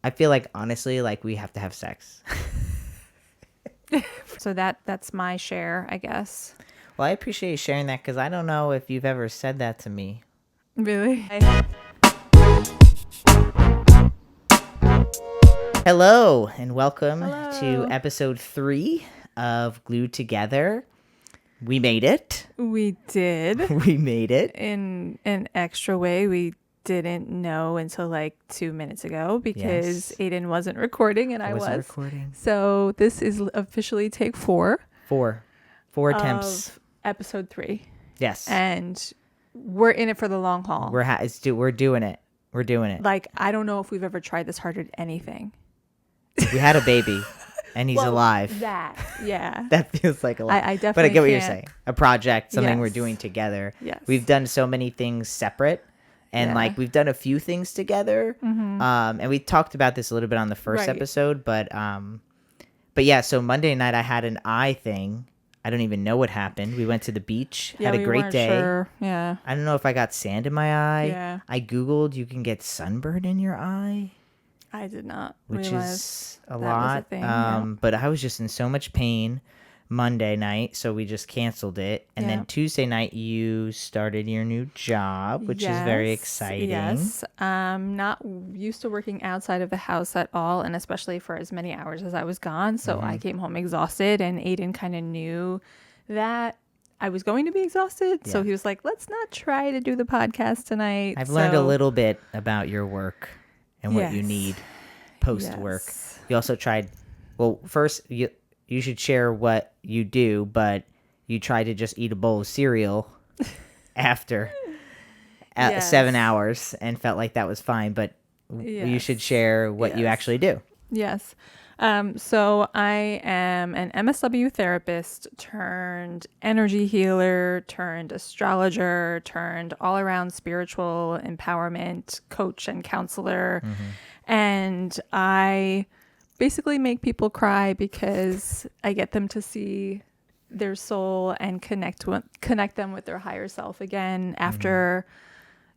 I feel like, honestly, like we have to have sex. So that's my share, I guess. Well, I appreciate you sharing that because I don't know if you've ever said that to me. Really? Hello, and welcome to Hello. episode 3 of Glued Together. We made it. We did. We made it. In an extra way, we didn't know until like 2 minutes ago because Yes. Aydian wasn't recording and I wasn't was. recording. So this is officially take 4. Four attempts. Of episode 3. Yes. And we're in it for the long haul. We're doing it. We're doing it. Like, I don't know if we've ever tried this hard at anything. We had a baby, and he's alive. That, yeah. That feels like a lot. I definitely But I get what you're can't- saying. A project, something we're Yes. doing together. Yes. We've done so many things separate. And Yeah. like we've done a few things together. And we talked about this a little bit on the first Right. episode, but yeah, so Monday night I had an eye thing. I don't even know what happened. We went to the beach, had a we great weren't day. Sure. Yeah. I don't know if I got sand in my eye. Yeah. I Googled you can get sunburn in your eye, I did not which realize is a that was lot. a thing, yeah. But I was just in so much pain Monday night, so we just canceled it. And Yeah. then Tuesday night you started your new job, which is very exciting. Yes. Not used to working outside of the house at all, and especially for as many hours as I was gone. So I came home exhausted, and Aydian kind of knew that I was going to be exhausted. So Yeah. he was like, let's not try to do the podcast tonight. I've learned a So- little bit about your work and what you Yes. need post work. Yes. You also tried, well, first you should share what you do, but you tried to just eat a bowl of cereal after at Yes. 7 hours and felt like that was fine, but you should Yes. share what you Yes. actually do. Yes. So I am an MSW therapist turned energy healer, turned astrologer, turned all around spiritual empowerment coach and counselor. And I basically make people cry because I get them to see their soul and connect them with their higher self again after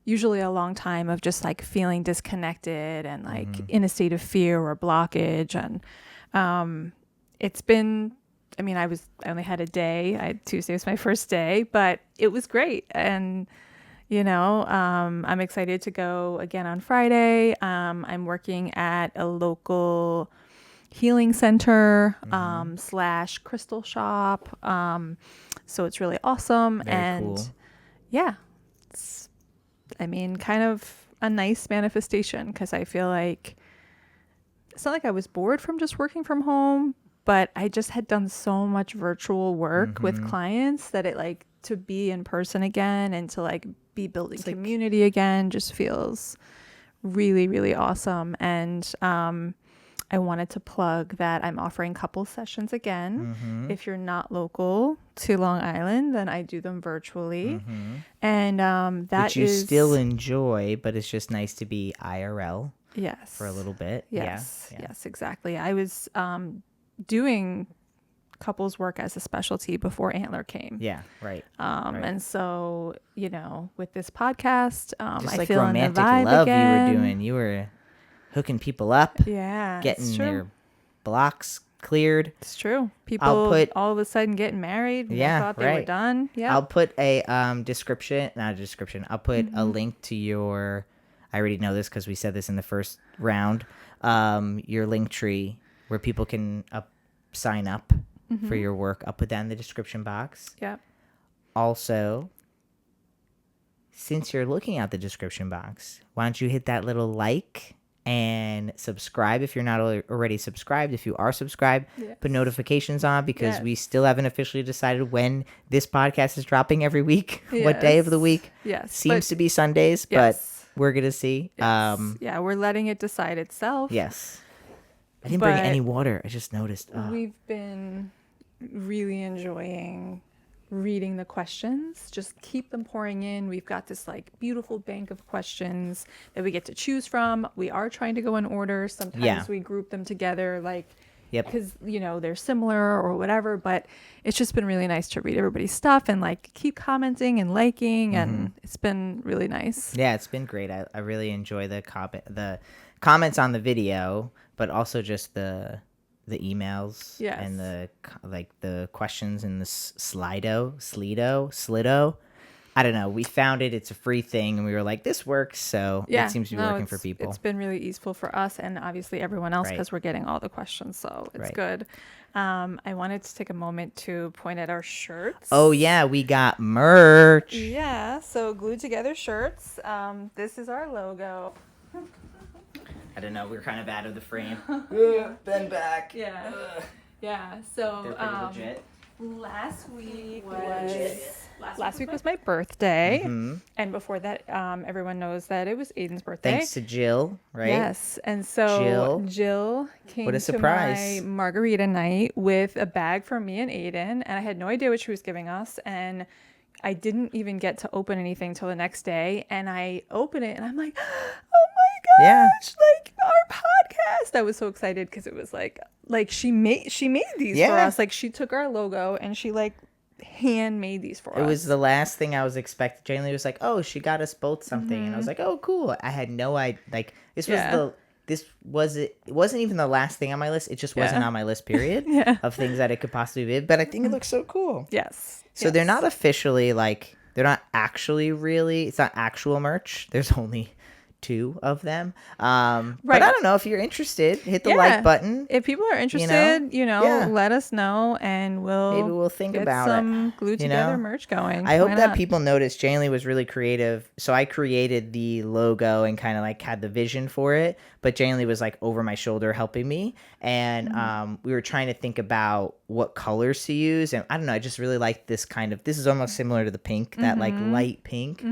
usually a long time of just like feeling disconnected and like in a state of fear or blockage. And it's been, I mean, I only had a day. Tuesday was my first day, but it was great. And, I'm excited to go again on Friday. I'm working at a local healing center / crystal shop. So it's really awesome. Very cool. Yeah, it's, kind of a nice manifestation because I feel like it's not like I was bored from just working from home, but I just had done so much virtual work with clients that it like to be in person again and to like be building community again just feels really, really awesome. And I wanted to plug that I'm offering couple sessions again. If you're not local to Long Island, then I do them virtually. And that Which you is still enjoy, but it's just nice to be IRL yes for a little bit. Yes, Yeah. yes, exactly. I was doing couples work as a specialty before Antler came. Yeah, right. Right. And so, with this podcast, Just I like feel in the romantic vibe love again. you were doing. You were hooking people up, Yeah, getting it's true. their blocks cleared. It's true. People put- all of a sudden getting married. And Yeah, I thought they were right. done. Yeah. I'll put a description, not a description. I'll put a link to your. I already know this because we said this in the first round. Your link tree where people can sign up for your work. I'll put that in the description box. Yeah. Also, since you're looking at the description box, why don't you hit that little like and subscribe if you're not already subscribed. If you are subscribed, Yes. put notifications on because Yes. we still haven't officially decided when this podcast is dropping every week, what day of the week. Yes. Seems to be Sundays, yes. but we're going to see. Yes. Yeah, we're letting it decide itself. Yes. I didn't bring But any water. I just noticed. Oh. We've been really enjoying reading the questions. Just keep them pouring in. We've got this like beautiful bank of questions that we get to choose from. We are trying to go in order. Sometimes we group them together like Yep. because they're similar or whatever, but it's just been really nice to read everybody's stuff and like keep commenting and liking and it's been really nice. Yeah, it's been great. I really enjoy the comments on the video, but also just the emails Yes. and the questions in the Slido. I don't know. We found it. It's a free thing, and we were like, "This works." So it seems to be working for people. It's been really useful for us, and obviously everyone else, Right. because we're getting all the questions. So it's Right. good. I wanted to take a moment to point at our shirts. Oh yeah, we got merch. Yeah. So glued together shirts. This is our logo. I don't know. We're kind of out of the frame. Bend back. Yeah. Yeah. So They're pretty legit. last week was my birthday, Mhm. and before that, everyone knows that it was Aiden's birthday. Thanks to Jill, right? Yes, and so Jill came What a to surprise. my margarita night with a bag for me and Aiden, and I had no idea what she was giving us, and I didn't even get to open anything till the next day, and I open it, and I'm like, oh my Yeah. gosh, like our podcast! I was so excited because it was like she made these for Yeah. us. Like she took our logo and she like handmade these for us. It was the last thing I was expecting. Jenilee was like, "Oh, she got us both something," and I was like, "Oh, cool." I had no idea. Like this was it wasn't even the last thing on my list. It just wasn't on my list. Period. Of things that it could possibly be. But I think it looks so cool. Yes. So they're not officially like they're not actually really. It's not actual merch. There's only 2 of them. But I don't know if you're interested. Hit the like button. If people are interested, let us know, and Maybe we'll think get about some it. glued together merch going. I hope Why that not? people notice Jenilee was really creative. So I created the logo and kind of like had the vision for it, but Jenilee was like over my shoulder helping me, and we were trying to think about what colors to use, and I don't know. I just really like this kind of. This is almost similar to the pink, that like light pink.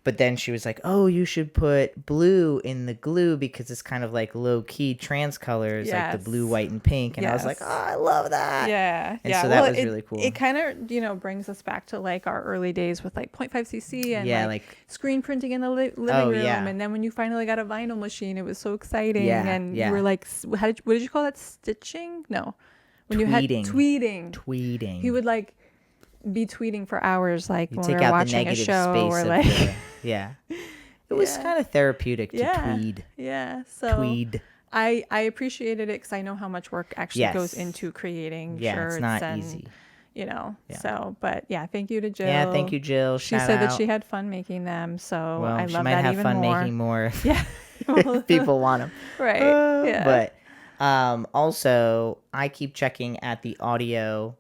But then she was like, "Oh, you should put blue in the glue because it's kind of like low key trans colors, like the blue, white, and pink." And I was like, "Oh, I love that." Yeah, And so that was really cool. It kind of brings us back to like our early days with like 0.5cc and like screen printing in the living room. Yeah. And then when you finally got a vinyl machine, it was so exciting. Yeah, and yeah. you were like, what did you call that? Stitching? No, when Tweeting. you had tweeting. Tweeting. He would like be tweeting for hours, like when take we were out watching the a negative show space or of like yeah. It was kind of therapeutic to tweed. Yeah. So Tweed. I appreciated it because I know how much work actually goes into creating shirts. Yeah, it's not and, easy. So, but yeah, thank you to Jill. Yeah, thank you, Jill. She said that she had fun making them, so well, I she love might that have even fun more. making more. Yeah. If people want them. Right. Yeah. But also, I keep checking at the audio,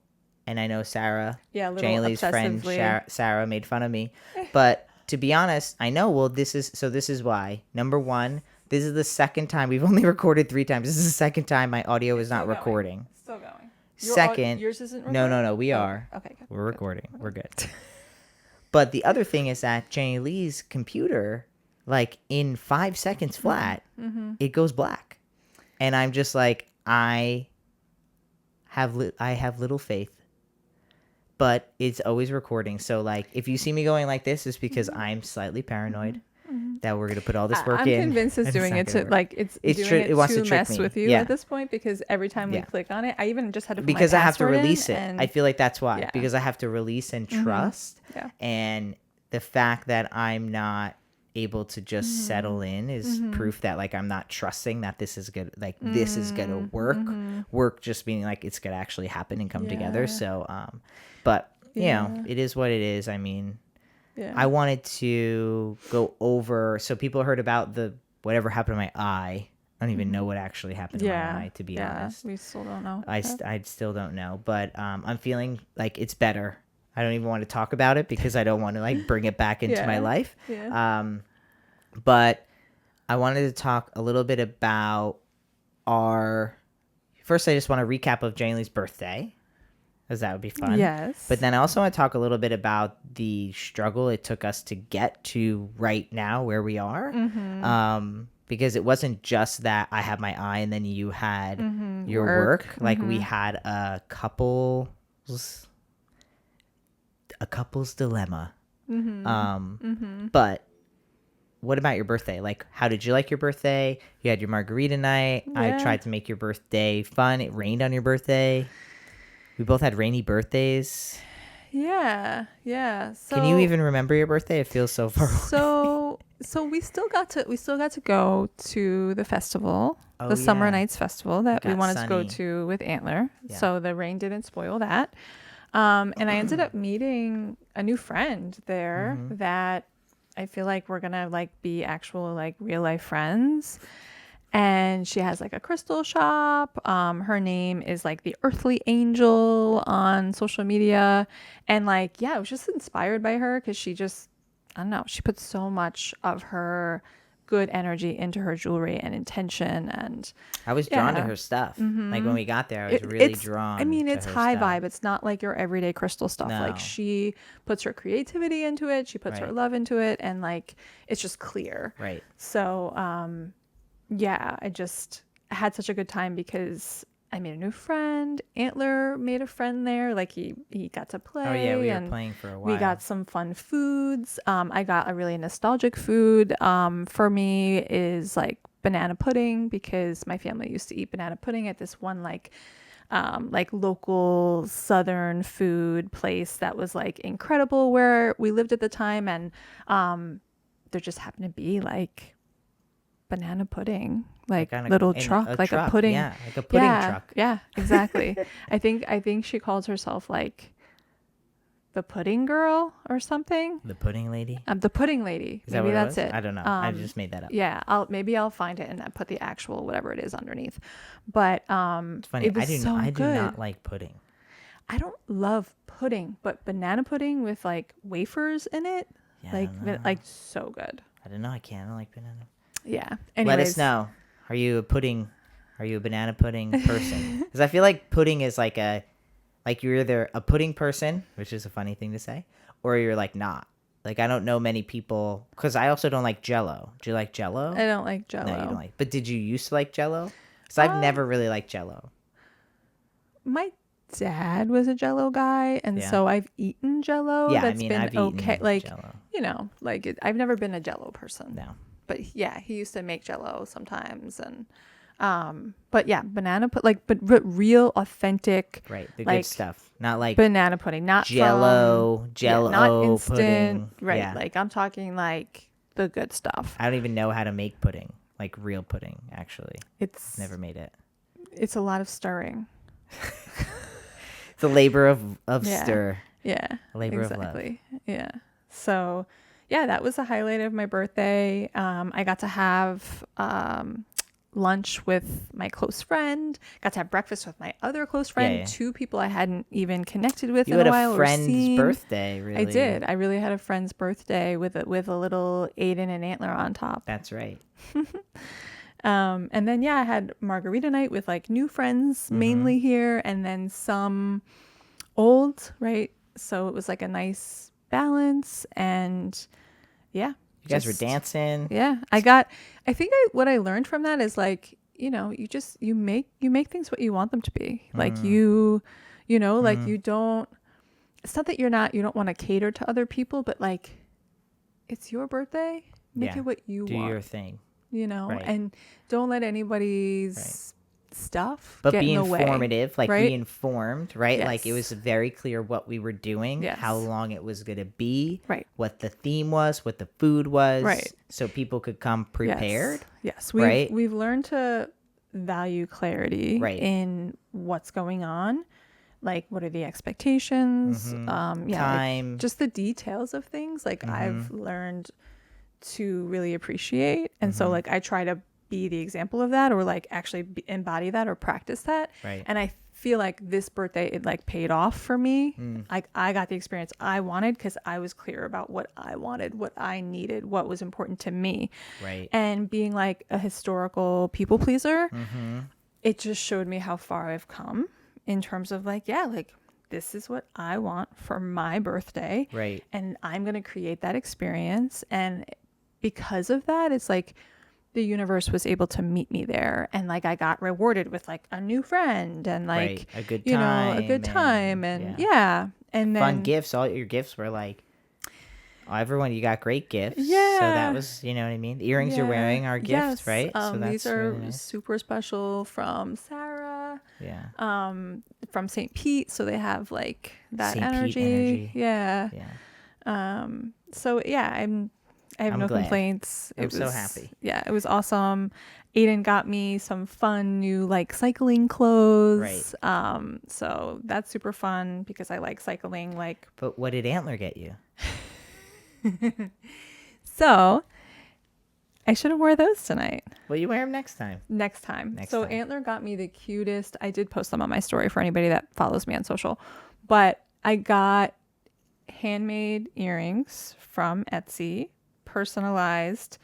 and I know Sarah, Jenilee's friend, Sarah made fun of me. But to be honest, I know. Well, this is why. Number one, this is the second time we've only recorded 3 times. This is the second time my audio is not recording. Still going. Second, yours isn't recording? no, we are. Okay, good. We're recording. We're good. But the other thing is that Jenilee's computer, like in 5 seconds flat, it goes black, and I'm just like, I have little faith, but it's always recording. So like, if you see me going like this, it's because I'm slightly paranoid that we're gonna put all this work in. I'm convinced it's doing it to like it wants to mess with you at this point, because every time we click on it, I even just had to put because my I have to password release in, it. and I feel like that's why, because I have to release and trust. And the fact that I'm not able to just settle in is proof that like I'm not trusting that this is good, like this is gonna work just meaning like it's gonna actually happen and come together. So but you know, it is what it is. I mean, I wanted to go over, so people heard about the whatever happened to my eye. I don't even know what actually happened to my eye, to be honest. We still don't know. I still don't know, but I'm feeling like it's better. I don't even want to talk about it because I don't want to like bring it back into my life. But I wanted to talk a little bit about first I just want to recap of Jenilee's birthday, because that would be fun. Yes. But then I also want to talk a little bit about the struggle it took us to get to right now where we are. Because it wasn't just that I had my eye and then you had your work. Like we had a couple's dilemma. But what about your birthday? Like, how did you like your birthday? You had your margarita night. I tried to make your birthday fun. It rained on your birthday. We both had rainy birthdays. Yeah. So, can you even remember your birthday? It feels so far away. So So we still got to go to the festival, Oh, the Summer yeah. Nights Festival that we got wanted to go sunny. to with Antler. Yeah. So the rain didn't spoil that. And I ended up meeting a new friend there Mm-hmm. that I feel like we're gonna like be actual like real life friends. And she has like a crystal shop. Her name is like the Earthly Angel on social media. And like, yeah, I was just inspired by her because she just, I don't know, she puts so much of her good energy into her jewelry and intention. And I was drawn to yeah. her stuff. Mm-hmm. Like when we got there, I was really drawn. I mean, to it's her high stuff. vibe. It's not like your everyday crystal stuff. No. Like she puts her creativity into it. She puts her Right. love into it. And like, it's just clear. Right. So, yeah, I just had such a good time because I made a new friend. Antler made a friend there. Like he got to play. Oh yeah, we were and playing for a while. we got some fun foods. I got a really nostalgic food. For me is like banana pudding because my family used to eat banana pudding at this one like local Southern food place that was like incredible where we lived at the time, and there just happened to be like banana pudding, like on little truck, like a pudding. Yeah, like a pudding truck. Yeah, exactly. I think she calls herself like the pudding girl or something. The pudding lady. The pudding lady. Is that Maybe what that's it was? it. I don't know. I just made that up. Yeah, I'll find it and put the actual whatever it is underneath. But It's funny. it was I do good. not like pudding. I don't love pudding, but banana pudding with like wafers in it, Yeah, I don't know. like so good. I don't know. I can't. I don't like banana. Yeah. Let Anyways, us know. Are you a banana pudding person? Because I feel like pudding is like you're either a pudding person, which is a funny thing to say, or you're like not. Like I don't know many people because I also don't like Jell-O. Do you like Jell-O? I don't like Jell-O. No, you don't like. But did you used to like Jell-O? Because I've never really liked Jell-O. My dad was a Jell-O guy, and Yeah. so I've eaten Jell-O. Yeah, That's I mean, been I've okay. eaten Like Jell-O. you know, like I've never been a Jell-O person. No. But yeah, he used to make Jell-O sometimes, and but yeah, but real authentic, Right, the like, good stuff. Not like banana pudding, not Jell-O, from, not Jell-O instant, pudding. right? Yeah. Like I'm talking like the good stuff. I don't even know how to make pudding, like real pudding. Actually, It's never made it. It's a lot of stirring. It's a labor of Yeah. stir. Yeah, A labor of love. exactly. Yeah. So, yeah, that was the highlight of my birthday. I got to have lunch with my close friend. Got to have breakfast with my other close friend. Yeah. Two people I hadn't even connected with You in had a while. a or friend's seen. birthday, really. I did. I really had a friend's birthday with a little Aydian and Antler on top. That's right. And then I had margarita night with like new friends mainly here, and then some old, right? So it was like a nice balance, and yeah. You guys were dancing. Yeah. What I learned from that is like, you know, you make things what you want them to be. Like you know, like you don't, it's not that you don't want to cater to other people, but like it's your birthday. Make it what you Do want. Do your thing. You know, Right. and don't let anybody's stuff But get be in the way. informative, like right? be informed, right? Yes. Like it was very clear what we were doing, Yes. how long it was going to be, Right. what the theme was, what the food was, Right. so people could come prepared. Yes. Right. We've learned to value clarity Right. in what's going on. Like, what are the expectations? Time. Like, just the details of things. Like, I've learned to really appreciate. And so, like, I try to be the example of that, or like actually embody that or practice that. Right. And I feel like this birthday, it like paid off for me. I got the experience I wanted because I was clear about what I wanted, what I needed, what was important to me. Right. And being like a historical people pleaser, it just showed me how far I've come in terms of like, like this is what I want for my birthday. Right. And I'm going to create that experience. And because of that, it's like the universe was able to meet me there. And like I got rewarded with like a new friend and like, a good you time. know, a good time. And And then fun gifts. All your gifts were like, everyone, you got great gifts. Yeah. So that was, you know what I mean? The earrings you're wearing are gifts, Yes. right? So that's These are really nice. super special from Sarah. Yeah. From St. Pete, so they have like that St. Pete energy. energy. Yeah. Yeah. So yeah, I have I'm no glad. complaints. I'm so happy. Yeah, it was awesome. Aiden got me some fun new like cycling clothes. So that's super fun because I like cycling. Like, But what did Antler get you? so I should have wore those tonight. Well, you wear them next time. Next time. Next So time. Antler got me the cutest. I did post them on my story for anybody that follows me on social. But I got handmade earrings from Etsy, personalized.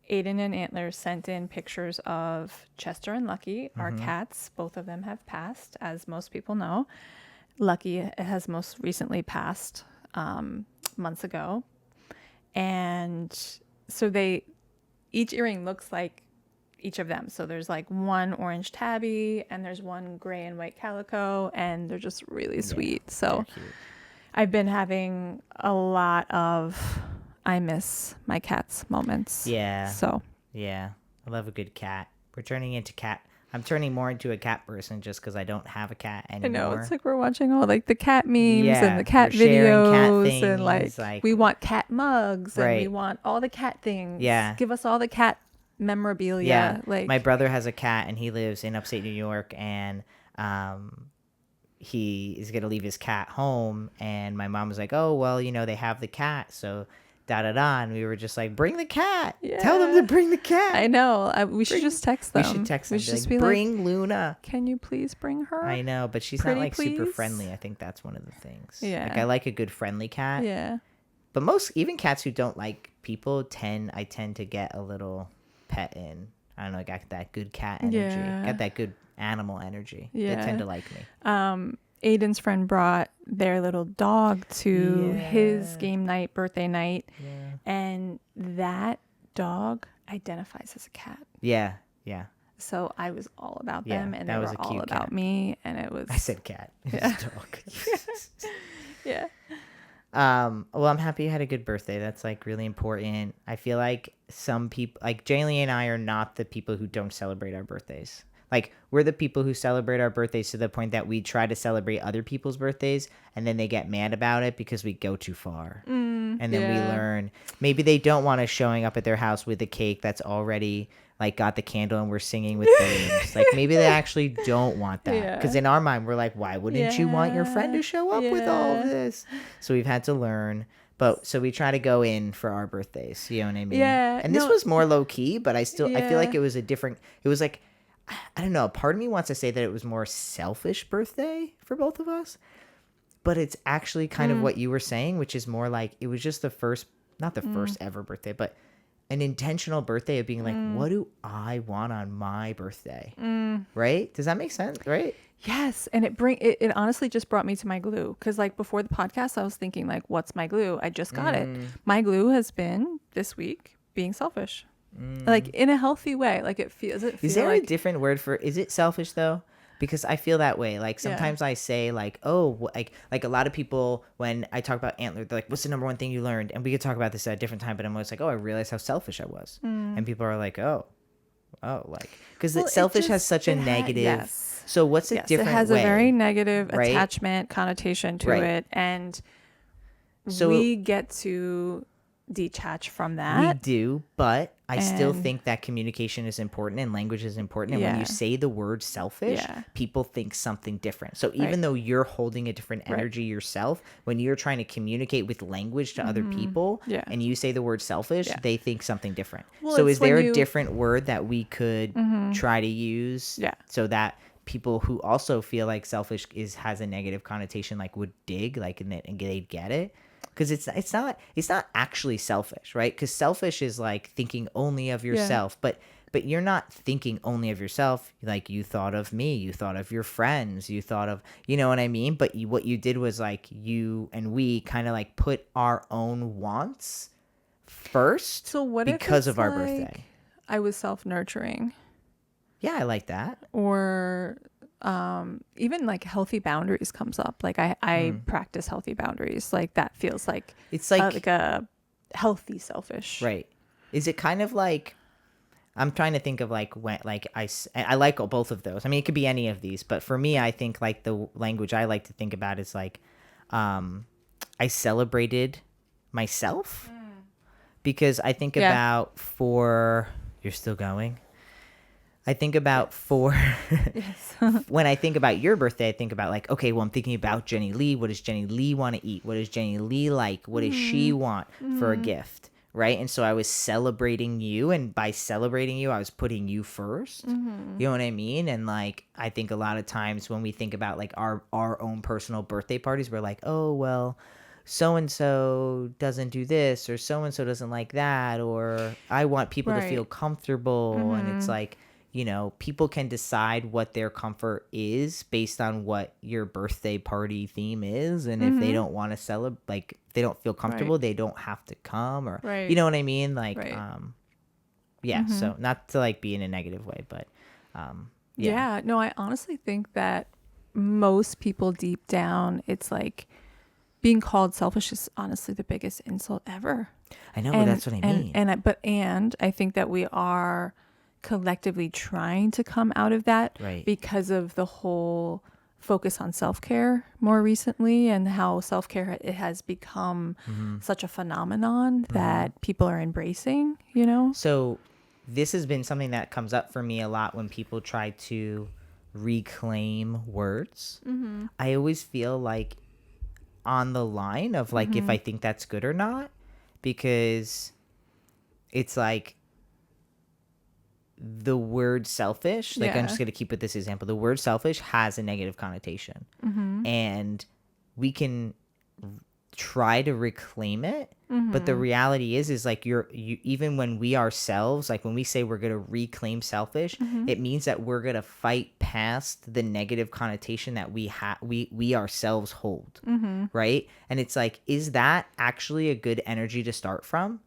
Aiden and Antler sent in pictures of Chester and Lucky, our cats. Both of them have passed, as most people know. Lucky has most recently passed months ago. And so each earring looks like each of them. So there's like one orange tabby and there's one gray and white calico, and they're just really sweet. So I've been having a lot of I miss my cats moments. Yeah. So yeah, I love a good cat. We're turning into cat. I'm turning more into a cat person just because I don't have a cat anymore. I know, it's like we're watching all like the cat memes Yeah, and the cat we're sharing cat videos things, and like we want cat mugs and we Right. want all the cat things. Yeah. Give us all the cat memorabilia. Yeah, Like my brother has a cat and he lives in upstate New York, and he is gonna leave his cat home, and my mom was like, oh well, you know, they have the cat, so da da da, and we were just like, bring the cat. Tell them to bring the cat. I know. We should just text them. We should text them. We should Like, just be bring like, Luna. can you please bring her? I know, but she's Pretty not like super please? friendly. I think that's one of the things. Yeah. Like I like a good friendly cat. Yeah. But even cats who don't like people I tend to get a little pet in. I don't know, I got that good cat energy. Yeah. Got that good animal energy. Yeah. They tend to like me. Aiden's friend brought their little dog to his Yeah. game night, birthday night, Yeah. and that dog identifies as a cat. Yeah. Yeah. So I was all about Yeah, them, and that they was were a all cute about cat. me, and it was. I said cat. Yeah. It's a dog. Yeah. Well, I'm happy you had a good birthday. That's like really important. I feel like some people, like Jenilee and I, are not the people who don't celebrate our birthdays. Like we're the people who celebrate our birthdays to the point that we try to celebrate other people's birthdays, and then they get mad about it because we go too far. And then we learn maybe they don't want us showing up at their house with a cake that's already like got the candle and we're singing with balloons. Like maybe they actually don't want that, because in our mind we're like, why wouldn't you want your friend to show up with all of this? So we've had to learn. But so we try to go in for our birthdays, you know what I mean? Yeah, And this no- was more low key, but I feel like Yeah. it was it was like, I don't know, part of me wants to say that it was more selfish birthday for both of us, but it's actually kind of what you were saying, which is more like it was just not the first ever birthday, but an intentional birthday of being like, what do I want on my birthday? Right? Does that make sense? Right? Yes, and it honestly just brought me to my glue, because like before the podcast I was thinking like, what's my glue? I just got it. My glue has been this week being selfish, like in a healthy way. Like Is there a different word for? Is it selfish though? Because I feel that way. Like sometimes I say like, oh, like a lot of people when I talk about Antler, they're like, what's the number one thing you learned? And we could talk about this at a different time. But I'm always like, oh, I realized how selfish I was. And people are like, oh, like because selfish has such a negative. Yes. So what's a different? It has way? a very negative right? attachment connotation to it, and So we get to detach from we that. do, but I still And- think that communication is important and language is important. And when Yeah. you say the word selfish, Yeah. people think something different. So even though you're holding a different energy yourself, when you're trying to communicate with language to other people Yeah. and you say the word selfish, they think something different. Well, So it's is there when a you- different word that we could try to use Yeah. so that people who also feel like selfish has a negative connotation like would dig like and they'd get it? Because it's not actually selfish, right? Because selfish is like thinking only of yourself, but you're not thinking only of yourself. Like you thought of me, you thought of your friends, you thought of, you know what I mean? But what you did was like you and we kind of like put our own wants first. So what because if of our like birthday? I was self-nurturing, Yeah, I like that. or even like healthy boundaries comes up. Like I practice healthy boundaries. Like that feels like It's like a healthy selfish. right. Is it kind of like I'm trying to think of like when like I like both of those. I mean, it could be any of these, but for me, I think like the language I like to think about is like I celebrated myself because I think Yeah. about you're still going. I think about Yes. when I think about your birthday, I think about like, okay, well, I'm thinking about Jenilee. What does Jenilee want to eat? What does Jenilee like? What does she want for a gift? Right. And so I was celebrating you. And by celebrating you, I was putting you first. You know what I mean? And like, I think a lot of times when we think about like our own personal birthday parties, we're like, oh, well, so-and-so doesn't do this or so-and-so doesn't like that, or I want people to feel Right. comfortable. And it's like, people can decide what their comfort is based on what your birthday party theme is. And if they don't want to celebrate, like if they don't feel comfortable, Right. they don't have to come, or, Right. you know what I mean? Like, Right. yeah. So not to like be in a negative way, but, yeah. Yeah. No, I honestly think that most people deep down, it's like being called selfish is honestly the biggest insult ever. I know, that's what I mean. And I think that we are collectively trying to come out of that Right. because of the whole focus on self-care more recently, and how self-care it has become such a phenomenon that people are embracing, So this has been something that comes up for me a lot when people try to reclaim words. I always feel like on the line of like if I think that's good or not, because it's like the word selfish, like I'm Yeah. just going to keep with this example, the word selfish has a negative connotation, and we can try to reclaim it, but the reality is like you even when we ourselves, like when we say we're going to reclaim selfish, it means that we're going to fight past the negative connotation that we ourselves hold, right? And it's like, is that actually a good energy to start from?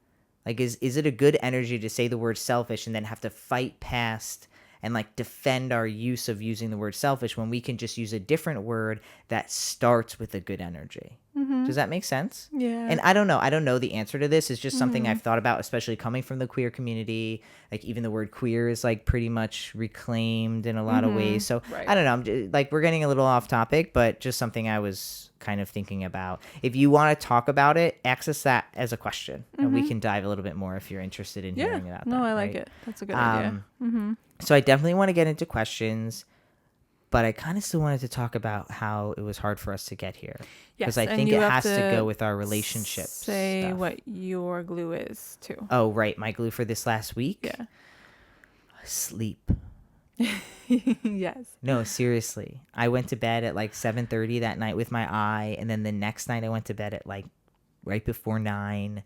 Like, is it a good energy to say the word selfish and then have to fight past and like defend our use of using the word selfish when we can just use a different word that starts with a good energy? Does that make sense? Yeah. And I don't know the answer to this. It's just something I've thought about, especially coming from the queer community. Like even the word queer is like pretty much reclaimed in a lot of ways. So Right. I don't know. I'm just, like, we're getting a little off topic, but just something I was kind of thinking about. If you want to talk about it, access that as a question, and we can dive a little bit more if you're interested in hearing about that. No, I like right? it. That's a good idea. So I definitely want to get into questions, but I kind of still wanted to talk about how it was hard for us to get here. Because Yes, I and think you it have has to to go with our relationship Say stuff. what your glue is too. Oh, right. My glue for this last week? Yeah. Sleep. Yes. No, seriously. I went to bed at like 7:30 that night with my eye, and then the next night I went to bed at like right before 9.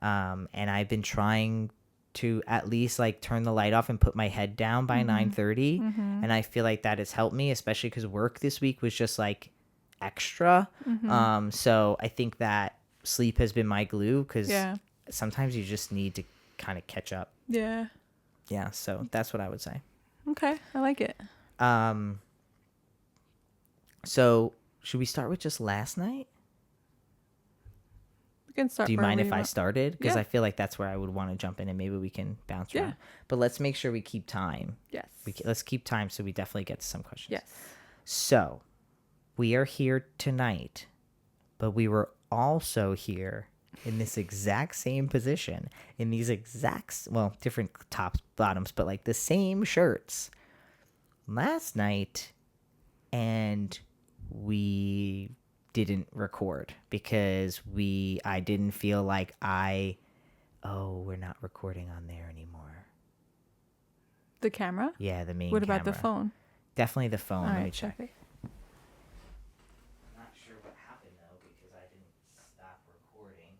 And I've been trying to at least like turn the light off and put my head down by 9:30, and I feel like that has helped me, especially because work this week was just like extra. So I think that sleep has been my glue, because Yeah. sometimes you just need to kind of catch up. Yeah. Yeah, so that's what I would say. Okay, I like it. So should we start with just last night? We can start. Do you mind if I started? Because Yeah. I feel like that's where I would want to jump in, and maybe we can bounce Yeah. around. But let's make sure we keep time. Yes. Let's keep time so we definitely get to some questions. Yes. So we are here tonight, but we were also here in this exact same position, in these exact, well, different tops, bottoms, but like the same shirts last night, and we didn't record because I didn't feel like we're not recording on there anymore. The camera? Yeah, the main What about the camera. phone? Definitely the phone. All Let me right, check. check it. I'm not sure what happened though, because I didn't stop recording.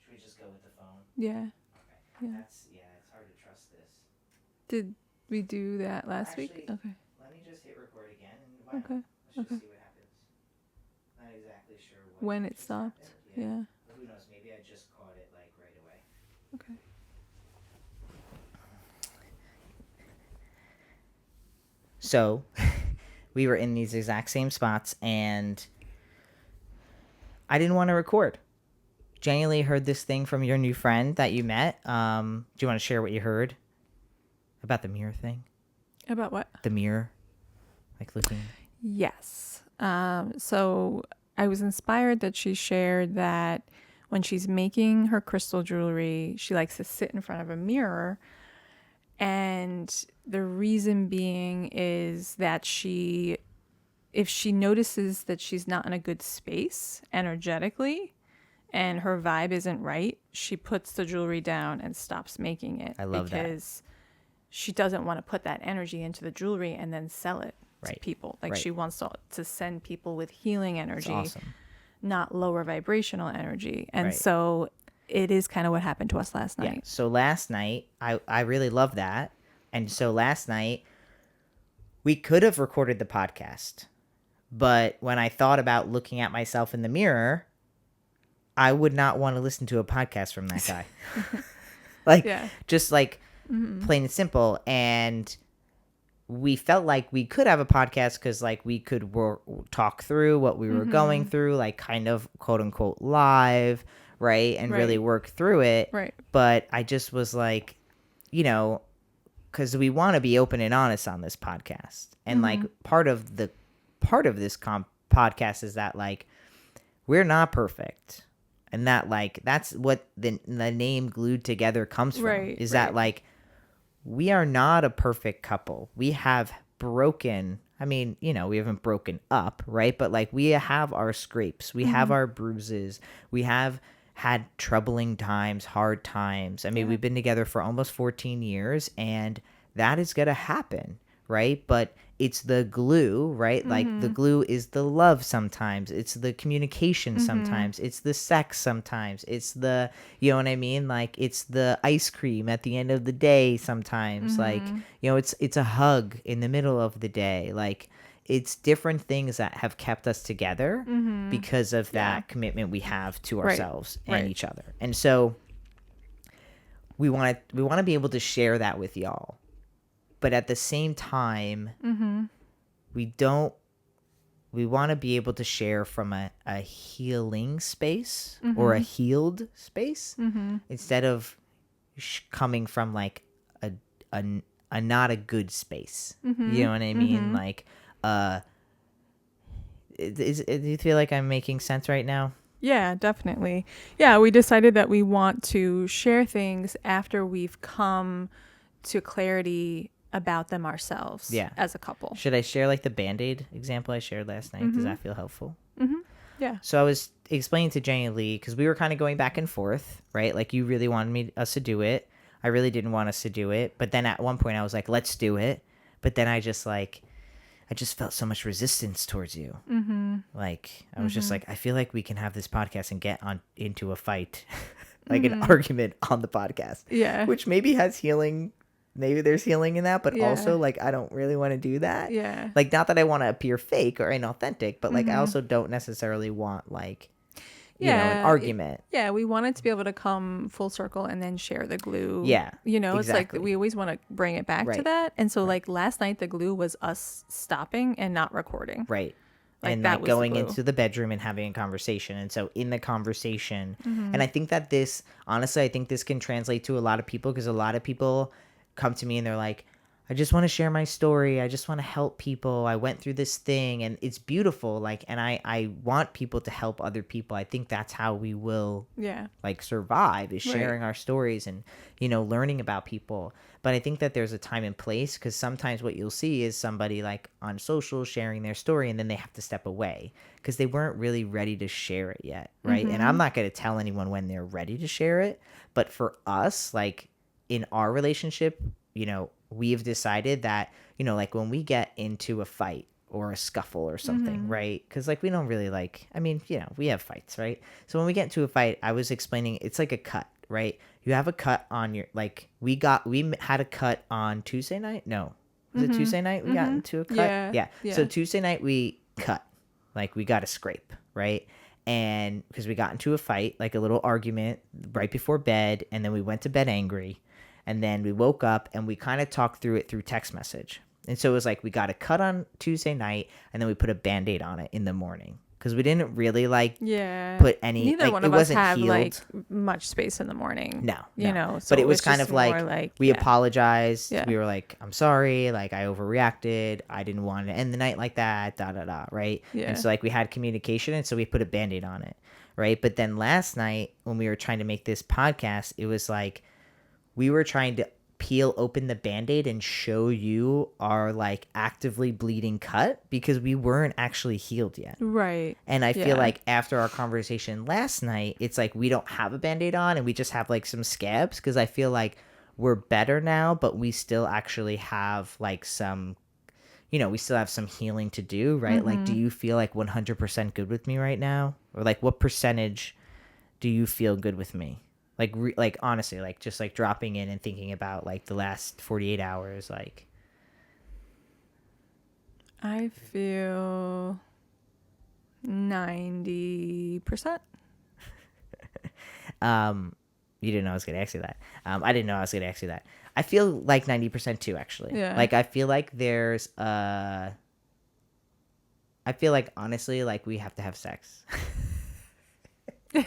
Should we just go with the phone? Yeah. Okay. Yeah. It's hard to trust this. Did we do that last week? Actually, Okay. Let me just hit record again, and Okay. let's just Okay. see what happens. Not exactly sure When it just stopped? happened. Yeah. But who knows? Maybe I just caught it like right away. Okay. So we were in these exact same spots, and I didn't want to record. Jenilee heard this thing from your new friend that you met. Do you want to share what you heard about the mirror thing? About what? The mirror, like looking. Yes. So I was inspired that she shared that when she's making her crystal jewelry, she likes to sit in front of a mirror. And the reason being is that if she notices that she's not in a good space energetically and her vibe isn't right, she puts the jewelry down and stops making it. I love that. Because she doesn't want to put that energy into the jewelry and then sell it to people. Like she wants to send people with healing energy, awesome. not lower vibrational energy. And so it is kind of what happened to us last night. Yeah. So last night, I really love that. And so last night, we could have recorded the podcast. But when I thought about looking at myself in the mirror, I would not want to listen to a podcast from that guy. Just like plain and simple. And we felt like we could have a podcast because like we could talk through what we were going through, like kind of quote unquote live, right? And really work through it. Right. But I just was like, you know, because we want to be open and honest on this podcast. And like part of this podcast is that like we're not perfect. And that like that's what the name Glued Together comes from. Is that like we are not a perfect couple. We have broken, I mean, you know, we haven't broken up, right? But like we have our scrapes. We have our bruises. We have had troubling times, hard times. I mean, we've been together for almost 14 years and that is going to happen, right? But it's the glue, right? Like the glue is the love sometimes. It's the communication sometimes. It's the sex sometimes. It's the, you know what I mean? Like it's the ice cream at the end of the day sometimes. Like, you know, it's a hug in the middle of the day. Like it's different things that have kept us together because of that commitment we have to ourselves and each other. And so we want to be able to share that with y'all. But at the same time, we want to be able to share from a healing space or a healed space instead of coming from like a not a good space. You know what I mean? Like, do you feel like I'm making sense right now? Yeah, definitely. Yeah, we decided that we want to share things after we've come to clarity about them ourselves as a couple. Should I share like the Band-Aid example I shared last night? Does that feel helpful? Yeah. So I was explaining to Jenilee because we were kind of going back and forth, right? Like you really wanted us to do it. I really didn't want us to do it. But then at one point I was like, let's do it. But then I just felt so much resistance towards you. Like I was just like, I feel like we can have this podcast and get into a fight, like an argument on the podcast. Yeah. Which maybe has healing. Maybe there's healing in that, but also like I don't really want to do that. Yeah. Like not that I want to appear fake or inauthentic, but like I also don't necessarily want like you know, an argument. We wanted to be able to come full circle and then share the glue. Yeah. You know, exactly. It's like we always want to bring it back to that. And so like last night the glue was us stopping and not recording. Right. Like and that like going into the bedroom and having a conversation. And so in the conversation, and I think that this, honestly, I think this can translate to a lot of people because a lot of people come to me and they're like, I just want to share my story. I just want to help people. I went through this thing and it's beautiful. Like, and I want people to help other people. I think that's how we will like survive is sharing our stories and, you know, learning about people. But I think that there's a time and place because sometimes what you'll see is somebody like on social sharing their story and then they have to step away because they weren't really ready to share it yet. Right. And I'm not going to tell anyone when they're ready to share it. But for us, like in our relationship, you know, we've decided that, you know, like when we get into a fight or a scuffle or something, right? Because like we don't really like, I mean, you know, we have fights, right? So when we get into a fight, I was explaining it's like a cut, right? You have a cut on your, like we had a cut on Tuesday night. No, was it Tuesday night we got into a cut? Yeah. So Tuesday night we cut, like we got a scrape, right? And because we got into a fight, like a little argument right before bed, and then we went to bed angry. And then we woke up and we kind of talked through it through text message. And so it was like we got a cut on Tuesday night and then we put a Band-Aid on it in the morning. because we didn't really like Yeah. put any. Neither like, one it of us wasn't have healed. like much space in the morning. No, You no. know, so but it was kind just of like, more like we apologized. Yeah. We were like, I'm sorry, like I overreacted. I didn't want to end the night like that. Da da da. Right. Yeah. And so like we had communication, and so we put a Band-Aid on it. Right. But then last night when we were trying to make this podcast, it was like we were trying to peel open the Band-Aid and show you our like actively bleeding cut because we weren't actually healed yet. Right. And I feel like after our conversation last night, it's like we don't have a Band-Aid on and we just have like some scabs, because I feel like we're better now, but we still actually have like some, we still have some healing to do, right? Like, do you feel like 100% good with me right now? Or like what percentage do you feel good with me? Like honestly, like just like dropping in and thinking about like the last 48 hours, like. I feel 90%. You didn't know I was going to ask you that. I didn't know I was going to ask you that. I feel like 90% too, actually. Yeah. Like I feel like there's I feel like honestly, like we have to have sex. The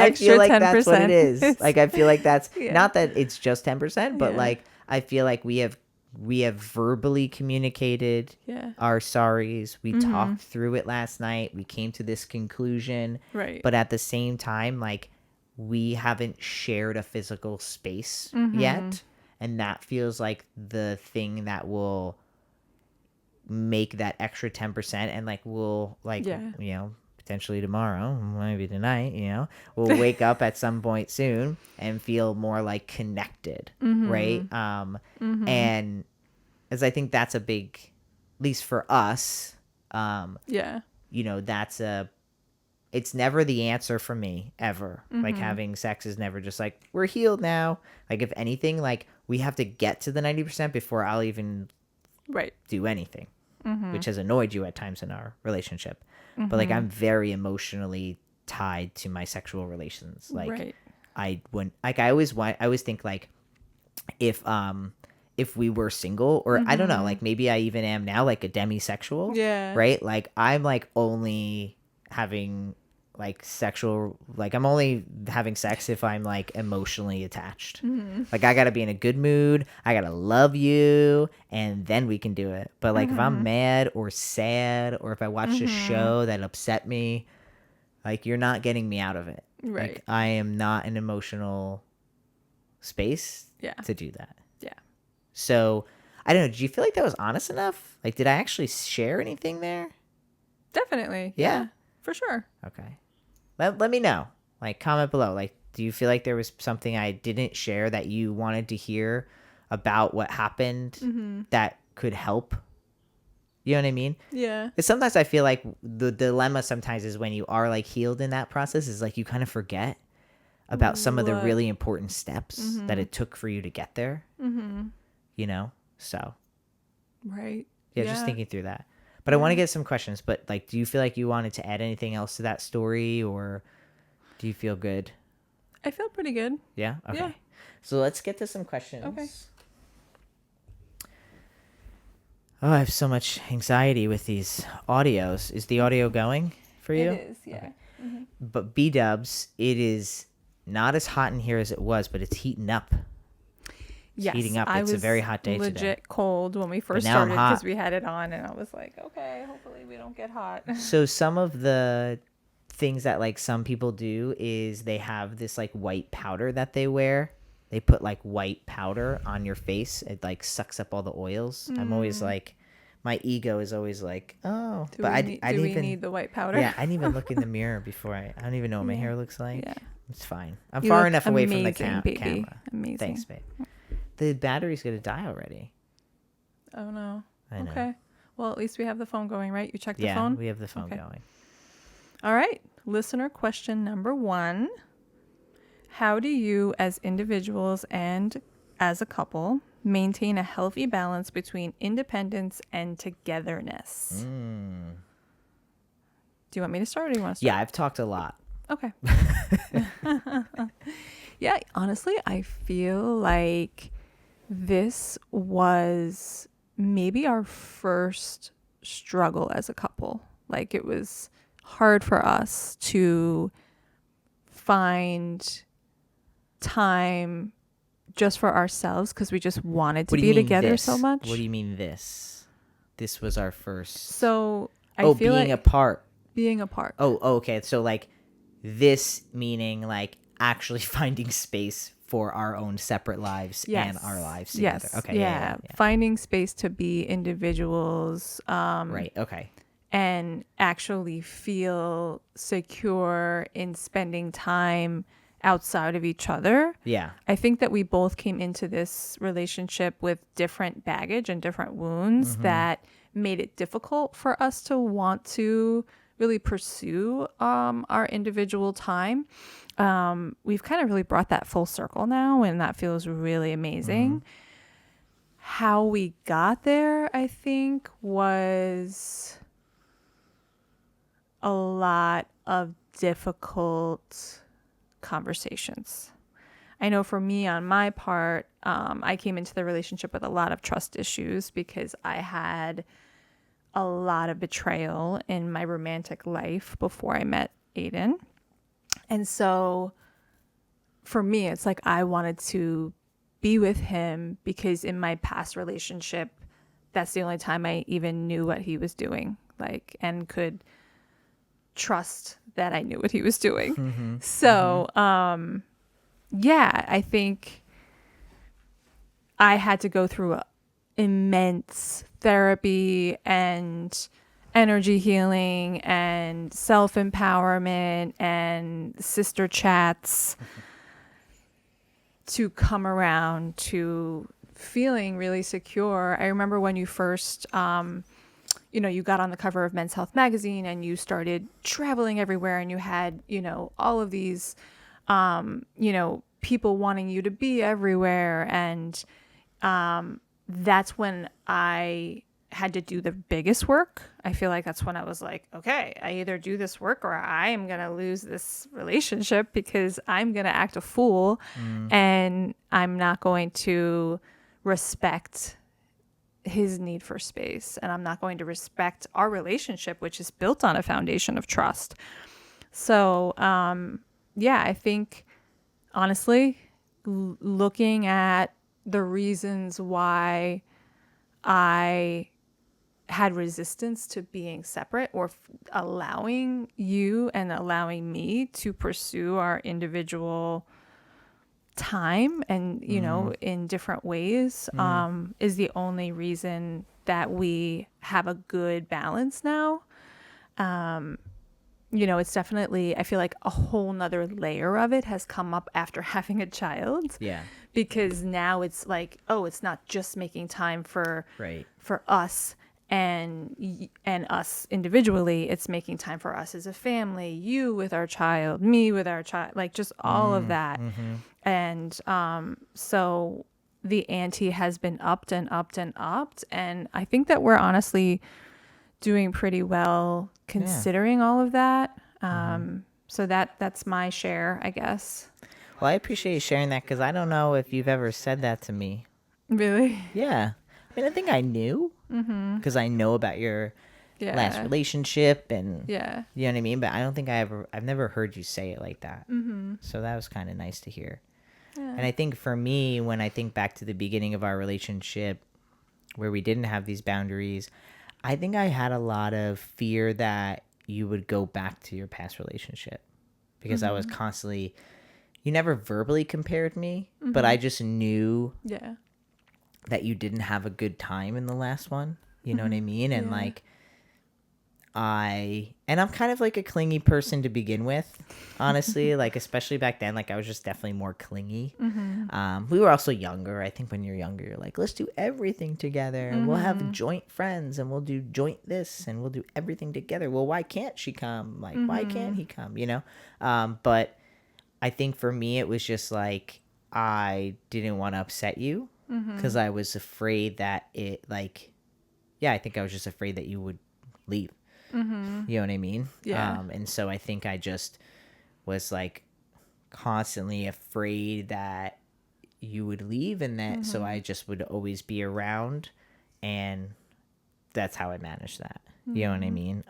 I extra feel like 10%. that's what it is. Like I feel like that's Yeah. not that it's just 10%, but Yeah. like I feel like we have verbally communicated our sorries. We talked through it last night. We came to this conclusion. Right. But at the same time, like we haven't shared a physical space yet, and that feels like the thing that will make that extra 10%, and like we'll like potentially tomorrow, maybe tonight, we'll wake up at some point soon and feel more like connected, right? And as I think that's a big, at least for us, that's it's never the answer for me ever. Like having sex is never just like, we're healed now. Like if anything, like we have to get to the 90% before I'll even do anything, which has annoyed you at times in our relationship. But like I'm very emotionally tied to my sexual relations. Like I always think like if we were single, or I don't know, like maybe I even am now, like a demisexual. Yeah. Right? Like I'm like only having like sexual, like I'm only having sex if I'm like emotionally attached. Like I gotta be in a good mood, I gotta love you, and then we can do it. But like if I'm mad or sad, or if I watched a show that upset me, like you're not getting me out of it. Right. Like I am not an emotional space to do that. Yeah. So I don't know, do you feel like that was honest enough? Like did I actually share anything there? Definitely. Yeah. For sure. Okay. Let me know. Like comment below. Like do you feel like there was something I didn't share that you wanted to hear about what happened that could help? You know what I mean? Yeah. Because sometimes I feel like the dilemma sometimes is when you are like healed in that process is like you kind of forget about some of the really important steps that it took for you to get there. So. Right. Yeah, just thinking through that. But I want to get some questions. But like, do you feel like you wanted to add anything else to that story, or do you feel good? I feel pretty good. Yeah? Okay. Yeah. So let's get to some questions. Okay. Oh, I have so much anxiety with these audios. Is the audio going for you? It is, yeah. Okay. But B-dubs, it is not as hot in here as it was, but it's heating up. Yes, heating up. It's a very hot day legit today. Cold when we first now I'm started hot. because we had it on, and I was like, okay, hopefully we don't get hot. So some of the things that like some people do is they have this like white powder that they wear. They put like white powder on your face. It like sucks up all the oils. I'm always like, my ego is always like, oh, Do we need the white powder? Yeah, I didn't even look in the mirror before. I don't even know what my hair looks like. Yeah. It's fine. I'm You far look enough away from the amazing, baby. camera. Amazing. Thanks, babe. The battery's gonna die already. Oh no. I know. Okay. Well, at least we have the phone going, right? You checked the Yeah, phone? we have the phone Okay. going. All right. Listener question number 1. How do you, as individuals and as a couple, maintain a healthy balance between independence and togetherness? Do you want me to start, or do you want to start? Yeah, I've talked a lot. Okay. Yeah, honestly, I feel like this was maybe our first struggle as a couple. Like it was hard for us to find time just for ourselves because we just wanted to be together so much. What do you mean this? This was our first. So I feel being like apart. being apart. Oh, okay. So like this meaning like actually finding space for our own separate lives and our lives together. Yes. Okay. Yeah. Finding space to be individuals. Right. Okay. And actually feel secure in spending time outside of each other. Yeah. I think that we both came into this relationship with different baggage and different wounds that made it difficult for us to want to really pursue our individual time. We've kind of really brought that full circle now, and that feels really amazing. How we got there, I think, was a lot of difficult conversations. I know for me, on my part, I came into the relationship with a lot of trust issues because I had a lot of betrayal in my romantic life before I met Aydian. And so for me, it's like I wanted to be with him because in my past relationship, that's the only time I even knew what he was doing, like, and could trust that I knew what he was doing. So, yeah, I think I had to go through immense therapy and energy healing and self-empowerment and sister chats to come around to feeling really secure. I remember when you first you got on the cover of Men's Health magazine and you started traveling everywhere and you had, all of these, people wanting you to be everywhere. And that's when I had to do the biggest work. I feel like that's when I was like, okay, I either do this work or I am going to lose this relationship because I'm going to act a fool and I'm not going to respect his need for space, and I'm not going to respect our relationship, which is built on a foundation of trust. So, I think honestly, looking at the reasons why I had resistance to being separate or allowing you and allowing me to pursue our individual time and in different ways is the only reason that we have a good balance now. It's definitely, I feel like a whole nother layer of it has come up after having a child. Yeah. Because now it's like, oh, it's not just making time for us and us individually. It's making time for us as a family, you with our child, me with our child, like just all of that. And so the ante has been upped and upped and upped. And I think that we're honestly doing pretty well considering all of that. So that's my share, I guess. Well, I appreciate you sharing that because I don't know if you've ever said that to me. Really? Yeah. I mean, I think I knew because I know about your last relationship and you know what I mean? But I don't think I've never heard you say it like that. So that was kind of nice to hear. Yeah. And I think for me, when I think back to the beginning of our relationship where we didn't have these boundaries, I think I had a lot of fear that you would go back to your past relationship because I was constantly, you never verbally compared me, but I just knew that you didn't have a good time in the last one. You know what I mean? And like, I'm kind of like a clingy person to begin with, honestly, like, especially back then, like I was just definitely more clingy. We were also younger. I think when you're younger, you're like, let's do everything together and we'll have joint friends and we'll do joint this and we'll do everything together. Well, why can't she come? Like, why can't he come? But I think for me, it was just like, I didn't want to upset you because I was afraid that I think I was just afraid that you would leave. You know what I mean? Yeah. And so I think I just was like constantly afraid that you would leave and that so I just would always be around, and that's how I managed that. You know what I mean?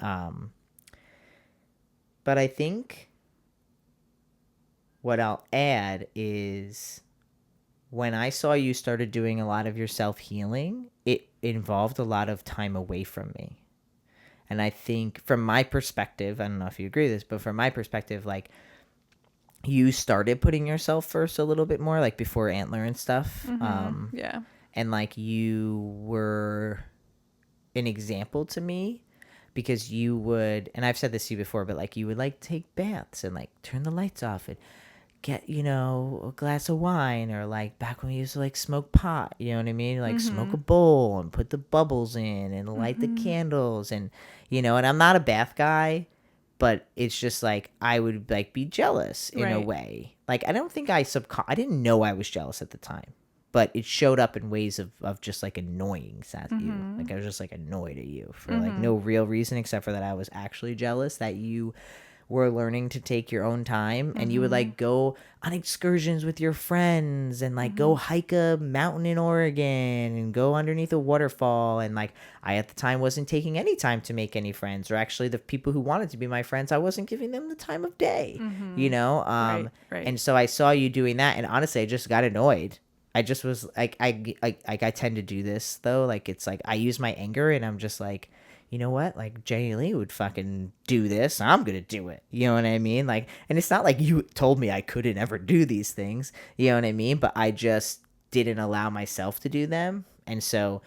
But I think what I'll add is when I saw you started doing a lot of your self-healing, it involved a lot of time away from me. And I think from my perspective, I don't know if you agree with this, but from my perspective, like, you started putting yourself first a little bit more, like before Antler and stuff. Yeah. And like you were an example to me because you would, and I've said this to you before, but like you would like take baths and like turn the lights off and get, you know, a glass of wine, or like back when we used to like smoke pot, you know what I mean? Like smoke a bowl and put the bubbles in and light the candles, and, you know, and I'm not a bath guy, but it's just like I would like be jealous in a Right. way. Like I don't think I didn't know I was jealous at the time, but it showed up in ways of just like annoying at you. Like I was just like annoyed at you for like no real reason except for that I was actually jealous that you were learning to take your own time, and you would like go on excursions with your friends and like go hike a mountain in Oregon and go underneath a waterfall. And like I at the time wasn't taking any time to make any friends, or actually the people who wanted to be my friends, I wasn't giving them the time of day, you know? Right. And so I saw you doing that, and honestly I just got annoyed. I just was like, I tend to do this though. Like it's like I use my anger, and I'm just like, you know what? Like Jenilee would fucking do this. I'm gonna do it. You know what I mean? Like, and it's not like you told me I couldn't ever do these things. You know what I mean? But I just didn't allow myself to do them, and so,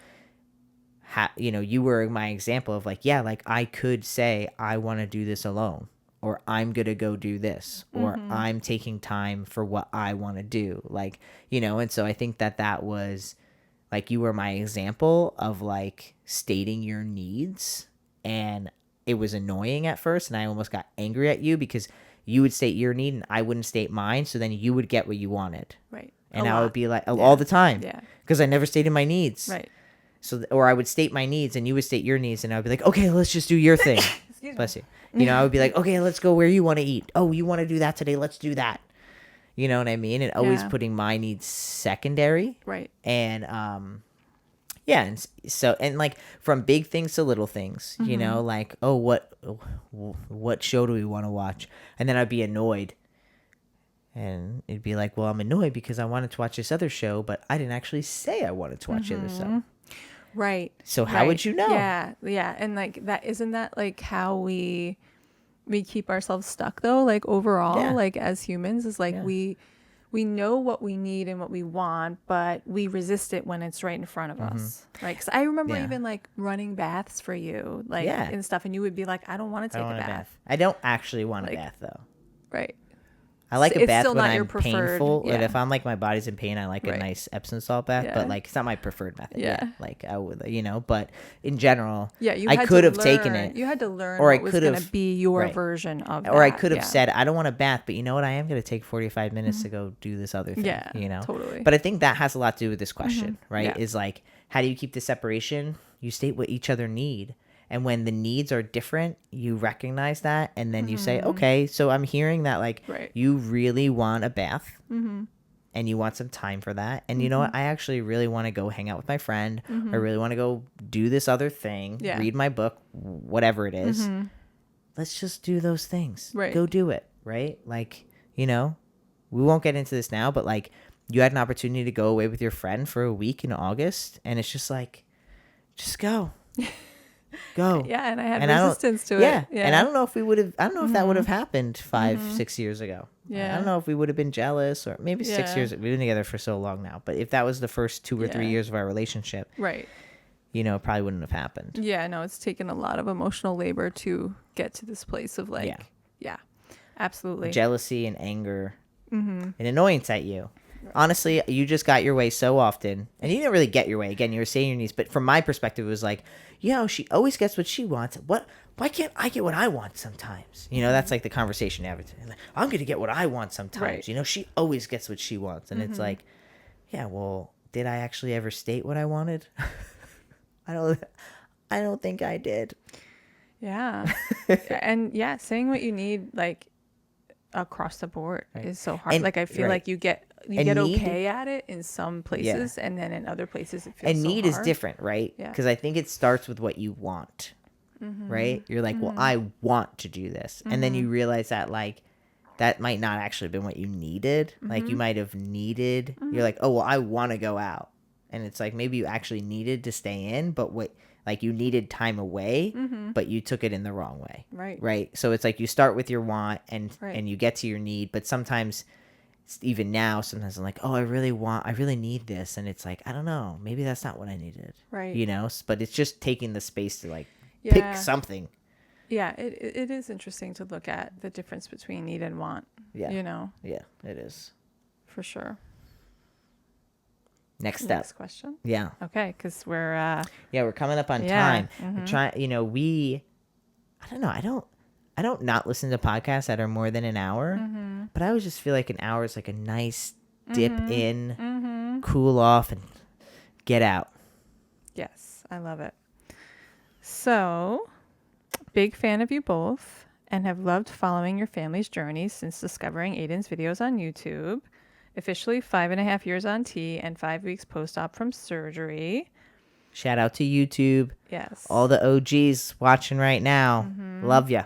you know, you were my example of like, yeah, like I could say I want to do this alone, or I'm gonna go do this, or I'm taking time for what I want to do. Like, you know, and so I think that was like you were my example of like stating your needs, and it was annoying at first, and I almost got angry at you because you would state your need and I wouldn't state mine, so then you would get what you wanted. Right. And I would be like all the time. Yeah. Because I never stated my needs. Right. So or I would state my needs and you would state your needs, and I would be like, okay, let's just do your thing. Bless you. You know, I would be like, okay, let's go where you want to eat. Oh, you want to do that today? Let's do that. You know what I mean? And always putting my needs secondary. Right. And yeah, and so, and like from big things to little things, you know, like, oh, what show do we want to watch? And then I'd be annoyed, and it'd be like, well, I'm annoyed because I wanted to watch this other show, but I didn't actually say I wanted to watch the other show. Right. So how would you know? Yeah. And like that, isn't that like how we keep ourselves stuck though? Like overall, like as humans, is like we know what we need and what we want, but we resist it when it's right in front of us. Like, 'cause I remember even like running baths for you, like and stuff, and you would be like, I don't want to take a bath. I don't actually want Like, a bath though. Right. I like a It's bath still when not your I'm preferred- painful. yeah. And if I'm like my body's in pain, I like a nice Epsom salt bath. Yeah. But like it's not my preferred method. Yeah. Like I would, you know. But in general, You I had could to have taken it. You had to learn Or I what was could going have- to be your right. version of Or I that. could have Yeah. said, I don't want a bath, but you know what? I am going to take 45 minutes to go do this other thing. Yeah, You know? totally. But I think that has a lot to do with this question, right? Yeah. Is like, how do you keep the separation? You state what each other need. And when the needs are different, you recognize that. And then you say, okay, so I'm hearing that like Right. you really want a bath. And you want some time for that. And you know what? I actually really want to go hang out with my friend. I really want to go do this other thing, Yeah. read my book, whatever it is. Let's just do those things. Right. Go do it, right? Like, you know, we won't get into this now, but like you had an opportunity to go away with your friend for a week in August, and it's just like, just go. Go. Yeah, and I had And I don't- resistance to Yeah. it. Yeah. And I don't know if we would have, I don't know if that would have happened 5-6 years ago. Yeah. I don't know if we would have been jealous, or maybe 6 Yeah. years. We've been together for so long now. But if that was the first 2 or 3 Yeah. years of our relationship, Right. you know, it probably wouldn't have happened. Yeah, no, it's taken a lot of emotional labor to get to this place of like, yeah, absolutely. Jealousy and anger and annoyance at you. Honestly, you just got your way so often, and you didn't really get your way. Again, you were saying your needs, but from my perspective, it was like, you know, she always gets what she wants. Why can't I get what I want sometimes? You know, that's like the conversation you have. Like, I'm going to get what I want sometimes. Right. You know, she always gets what she wants. And it's like, yeah, well, did I actually ever state what I wanted? I don't think I did. Yeah. And yeah, saying what you need like across the board is so hard. And- like I feel right. like you get And need- okay at it in some places, and then in other places it feels And so need is hard. different, right? Yeah. Because I think it starts with what you want. right? You're like, well, I want to do this. And then you realize that like that might not actually have been what you needed. Like you might have needed, you're like, oh, well, I want to go out. And it's like maybe you actually needed to stay in, but like you needed time away, but you took it in the wrong way. Right. So it's like you start with your want and you get to your need, but sometimes even now, sometimes I'm like, oh, I really need this. And it's like, I don't know, maybe that's not what I needed. Right. You know, but it's just taking the space to like pick something. Yeah, it is interesting to look at the difference between need and want. Yeah. You know? Yeah, it is. For sure. Next question. Yeah. Okay, because we're... we're coming up on time. I don't know, I don't not listen to podcasts that are more than an hour, but I always just feel like an hour is like a nice dip in, cool off, and get out. Yes, I love it. So, big fan of you both and have loved following your family's journey since discovering Aydian's videos on YouTube. Officially 5.5 years on T and 5 weeks post-op from surgery. Shout out to YouTube. Yes. All the OGs watching right now. Love ya.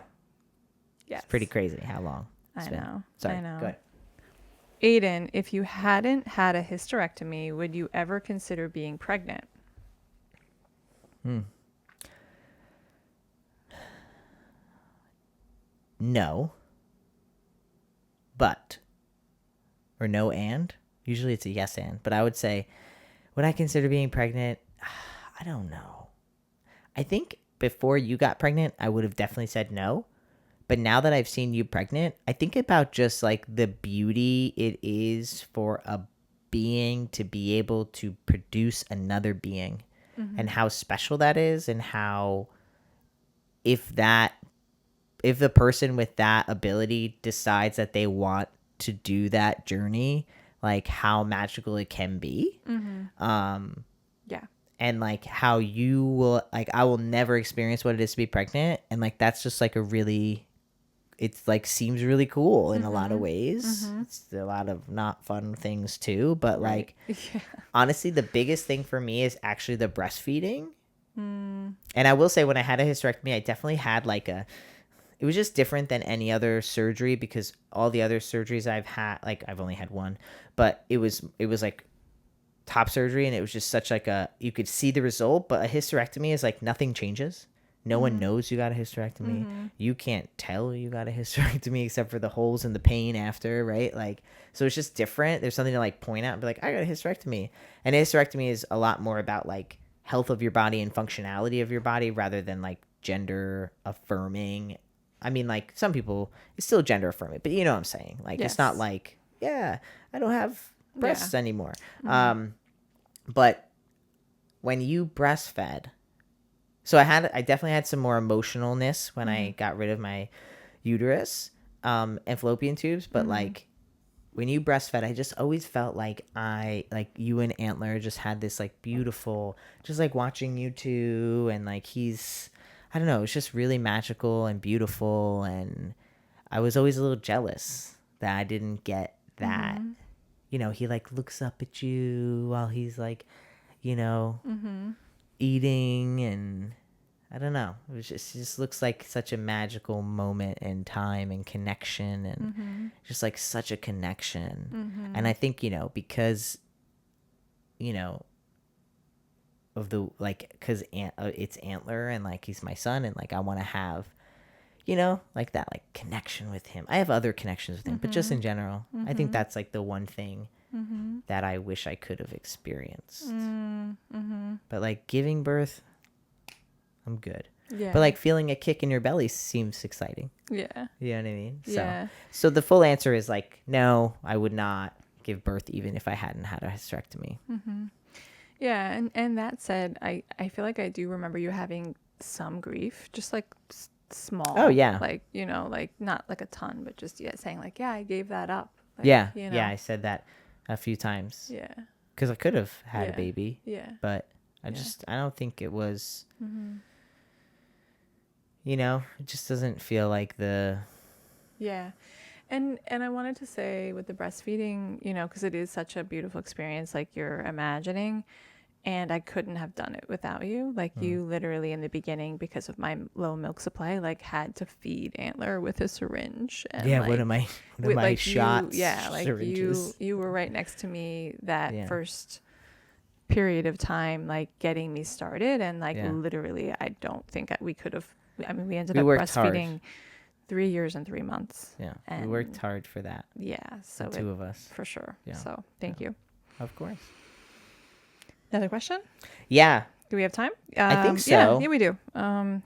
Yes. It's pretty crazy how long it's I been. know. Sorry. I know. Go ahead. Aydian, if you hadn't had a hysterectomy, would you ever consider being pregnant? No. But. Or no and. Usually it's a yes and. But I would say, would I consider being pregnant? I don't know. I think before you got pregnant, I would have definitely said no. But now that I've seen you pregnant, I think about just like the beauty it is for a being to be able to produce another being and how special that is, and how if the person with that ability decides that they want to do that journey, like how magical it can be. Yeah. And like how you will, like, I will never experience what it is to be pregnant, and like that's just like it's like seems really cool in a lot of ways. It's a lot of not fun things too, but like honestly the biggest thing for me is actually the breastfeeding. And I will say, when I had a hysterectomy, I definitely had like it was just different than any other surgery, because all the other surgeries I've had, like I've only had one, but it was like top surgery, and it was just such like you could see the result. But a hysterectomy is like nothing changes. No one knows you got a hysterectomy. You can't tell you got a hysterectomy except for the holes and the pain after, right? Like, so it's just different. There's something to like point out and be like, I got a hysterectomy. And a hysterectomy is a lot more about like health of your body and functionality of your body rather than like gender affirming. I mean, like some people, it's still gender affirming, but you know what I'm saying? Like, It's not like, I don't have breasts anymore. But when you breastfed, so I definitely had some more emotionalness when I got rid of my uterus and fallopian tubes. But like when you breastfed, I just always felt like you and Antler just had this like beautiful, just like watching you two, and like I don't know, it's just really magical and beautiful. And I was always a little jealous that I didn't get that. You know, he like looks up at you while he's like, you know, eating, and I don't know. It just looks like such a magical moment in time and connection, and just like such a connection. And I think, you know, because, you know, of the like, because it's Antler and like he's my son, and like I want to have, you know, like that like connection with him. I have other connections with him, but just in general, I think that's like the one thing that I wish I could have experienced. But like giving birth, I'm good. Yeah. But like feeling a kick in your belly seems exciting. Yeah. You know what I mean? Yeah. So the full answer is like, no, I would not give birth even if I hadn't had a hysterectomy. Yeah. And that said, I feel like I do remember you having some grief, just like small. Oh, yeah. Like, you know, like not like a ton, but just saying like, I gave that up. Like, yeah. You know? Yeah. I said that a few times. Yeah. Because I could have had a baby. Yeah. But I don't think it was, you know, it just doesn't feel like the. Yeah. And I wanted to say with the breastfeeding, you know, because it is such a beautiful experience, like you're imagining. and I couldn't have done it without you. Like you literally in the beginning, because of my low milk supply, like had to feed Antler with a syringe. And Yeah, like, one of my like shots. yeah, like syringes. you were right next to me that Yeah. first period of time, like getting me started, and like Yeah. literally I don't think we could have. I mean, we ended We up worked hard. breastfeeding 3 years and 3 months. Yeah, we And worked hard for that. yeah, so The two of us. for sure. Yeah. So thank you. Of course. Another question? Yeah. Do we have time? I think so. Yeah, we do.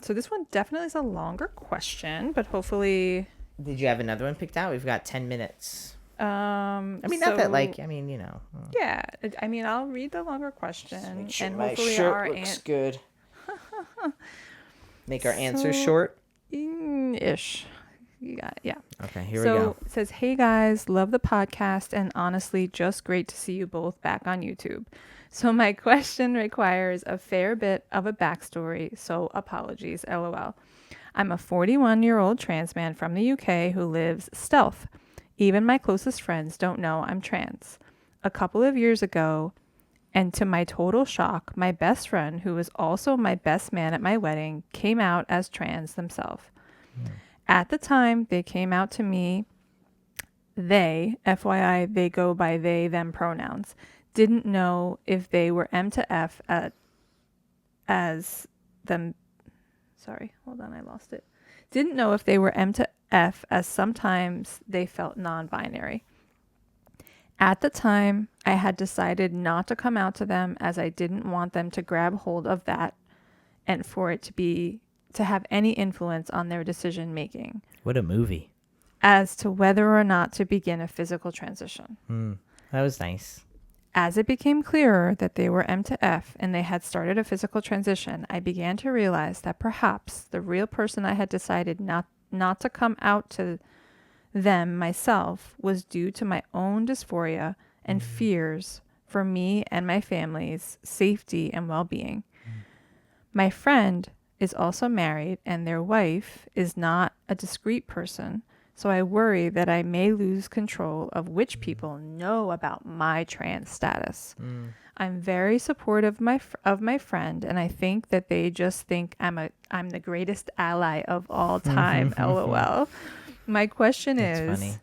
So this one definitely is a longer question, but hopefully. Did you have another one picked out? We've got 10 minutes. I mean, not that like, I mean, Yeah, I mean, I'll read the longer question, Make sure and my hopefully shirt looks good. Make our answers short. Ish. Yeah. Okay, here we So go. it says, "Hey guys, love the podcast, and honestly, just great to see you both back on YouTube. So my question requires a fair bit of a backstory, so apologies, lol. I'm a 41-year-old trans man from the UK who lives stealth. Even my closest friends don't know I'm trans. A couple of years ago, and to my total shock, my best friend, who was also my best man at my wedding, came out as trans themselves. At the time they came out to me, they, FYI, they go by they, them pronouns, didn't know if they were M to F as them. Sorry, hold on, I lost it. Didn't know if they were M to F, as sometimes they felt non-binary. At the time, I had decided not to come out to them, as I didn't want them to grab hold of that and for it to have any influence on their decision making What a movie. as to whether or not to begin a physical transition. That was nice. As it became clearer that they were M to F and they had started a physical transition, I began to realize that perhaps the real person I had decided not to come out to them myself was due to my own dysphoria and fears for me and my family's safety and well-being. My friend is also married, and their wife is not a discreet person, so I worry that I may lose control of which people know about my trans status. I'm very supportive of my friend, and I think that they just think I'm the greatest ally of all time. LOL. My question That's is, funny.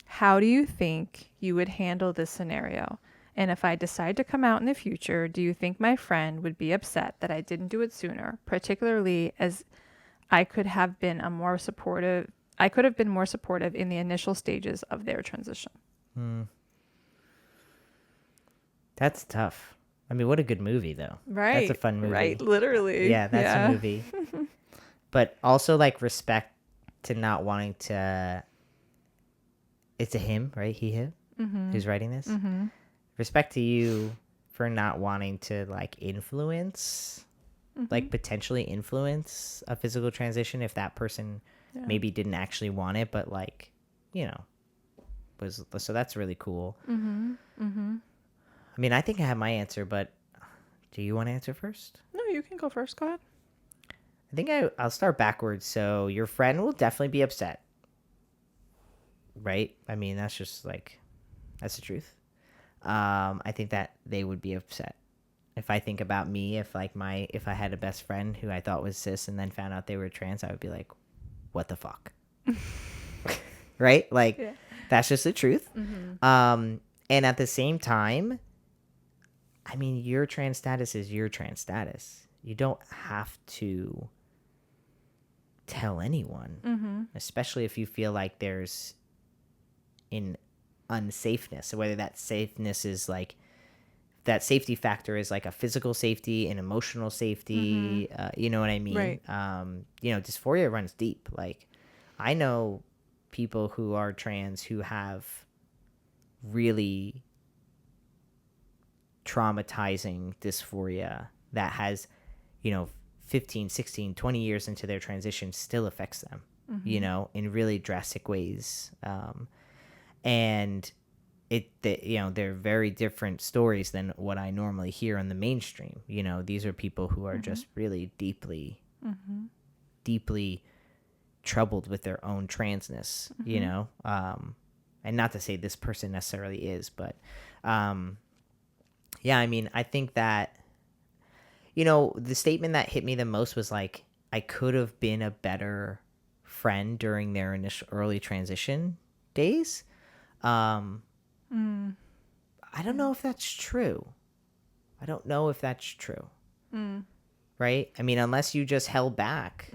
how do you think you would handle this scenario? And if I decide to come out in the future, do you think my friend would be upset that I didn't do it sooner, particularly as I could have been more supportive in the initial stages of their transition? That's tough. I mean, what a good movie, though. Right. That's a fun movie. Right, literally. Yeah, that's a movie. But also, like, respect to not wanting to... It's a him, right? He, him? Who's writing this? Respect to you for not wanting to, like, influence... like, potentially influence a physical transition if that person maybe didn't actually want it, but, like, was... So that's really cool. I mean, I think I have my answer, but do you want to answer first? No, you can go first. Go ahead. I think I'll start backwards. So your friend will definitely be upset, right? I mean, that's just like, that's the truth. I think that they would be upset. If I think about me, if I had a best friend who I thought was cis and then found out they were trans, I would be like, what the fuck? Right? Like, that's just the truth. And at the same time, I mean, your trans status is your trans status. You don't have to tell anyone, especially if you feel like there's an unsafeness. So whether that safeness is like, that safety factor is like a physical safety, an emotional safety, you know what I mean? Right. Dysphoria runs deep. Like, I know people who are trans who have really traumatizing dysphoria that has 15, 16, 20 years into their transition still affects them in really drastic ways, and they're very different stories than what I normally hear on the mainstream. These are people who are just really deeply troubled with their own transness, and not to say this person necessarily is, but I mean, I think that the statement that hit me the most was like, I could have been a better friend during their initial early transition days. I don't know if that's true. I don't know if that's true. Right? I mean, unless you just held back